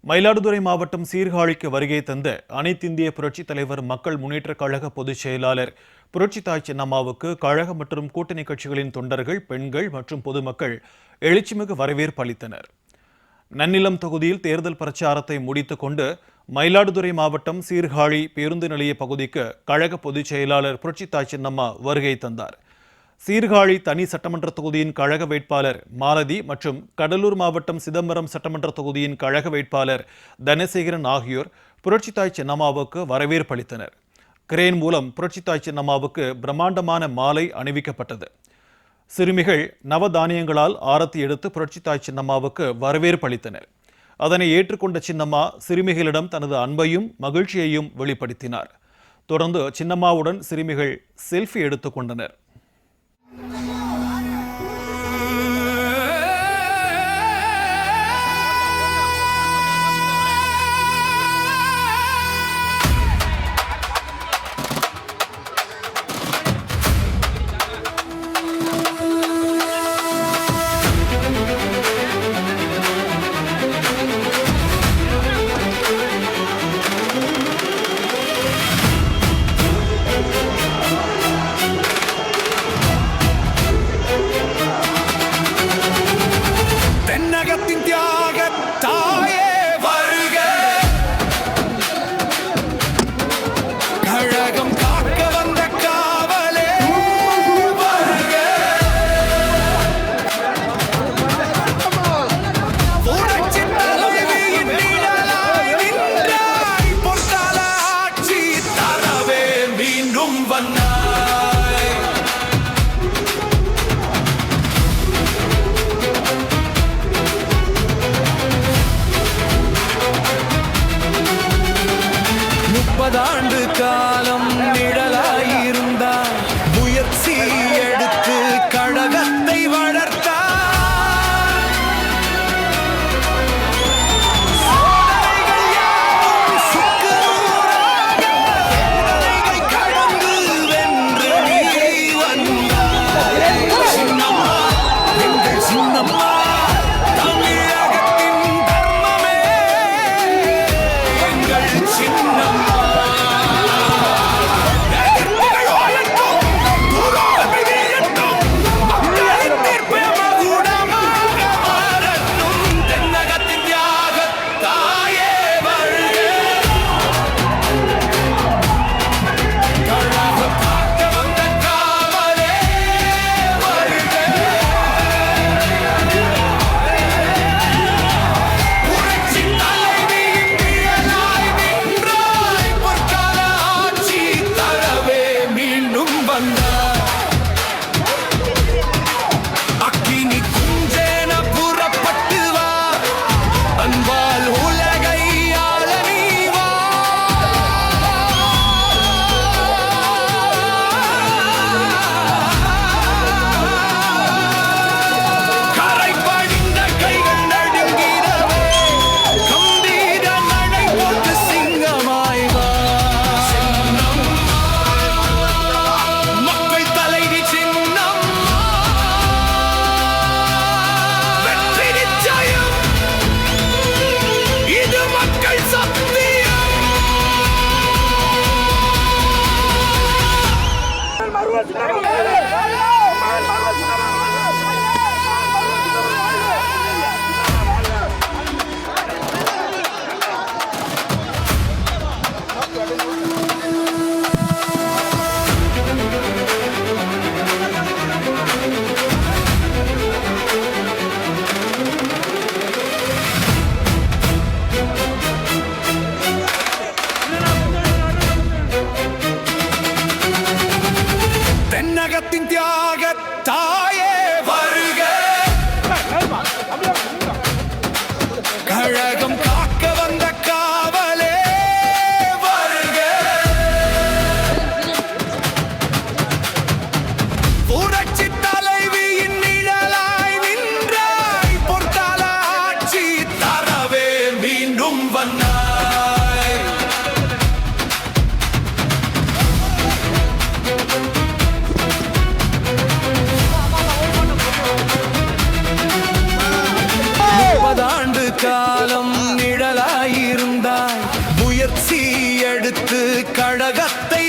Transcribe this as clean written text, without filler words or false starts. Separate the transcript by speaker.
Speaker 1: மயிலாடுதுறை மாவட்டம் சீர்காழிக்கு வருகை தந்த அனைத்திந்திய புரட்சித் தலைவர் மக்கள் முன்னேற்றக் கழக பொதுச் செயலாளர் புரட்சித்தாய் சின்னம்மாவுக்கு கழக மற்றும் கூட்டணி கட்சிகளின் தொண்டர்கள், பெண்கள் மற்றும் பொதுமக்கள் எழுச்சிமிகு வரவேற்பு அளித்தனர். நன்னிலம் தொகுதியில் தேர்தல் பிரச்சாரத்தை முடித்துக் கொண்டு மயிலாடுதுறை மாவட்டம் சீர்காழி பேருந்து நிலைய பகுதிக்கு கழக பொதுச் செயலாளர் புரட்சித்தாய் சின்னம்மா வருகை தந்தார். சீர்காழி தனி சட்டமன்ற தொகுதியின் கழக வேட்பாளர் மாலதி மற்றும் கடலூர் மாவட்டம் சிதம்பரம் சட்டமன்ற தொகுதியின் கழக வேட்பாளர் தனசேகரன் ஆகியோர் புரட்சித்தாய் சின்னம்மாவுக்கு வரவேற்பு அளித்தனர். கிரேன் மூலம் புரட்சித்தாய் சின்னம்மாவுக்கு பிரம்மாண்டமான மாலை அணிவிக்கப்பட்டது. சிறுமிகள் நவதானியங்களால் ஆரத்தி எடுத்து புரட்சித்தாய் சின்னம்மாவுக்கு வரவேற்பு அளித்தனர். அதனை ஏற்றுக்கொண்ட சின்னம்மா சிறுமிகளிடம் தனது அன்பையும் மகிழ்ச்சியையும் வெளிப்படுத்தினார். தொடர்ந்து சின்னம்மாவுடன் சிறுமிகள் செல்ஃபி எடுத்துக் கொண்டனர்.
Speaker 2: ஆண்டு காலம் நிழலாயிருந்தார், முயற்சி எடுத்து கழகத்தை வளர்த்தார். கடந்து வென்று நீ வந்தார். சின்னம்மா, எங்கள் சின்னம்மா, தமிழகத்தின் தர்மமே எங்கள் சின்னம்மா. தென்னகத்தின் தியாக தாயே வருக, கழகம் காக்க வந்த காவலே வருக. புரட்சி தலைவியின் நிழலாய் நின்றாய், பொற்கால ஆட்சி தரவே மீண்டும் வந்தாய். காலம் நிழலா கழகத்தை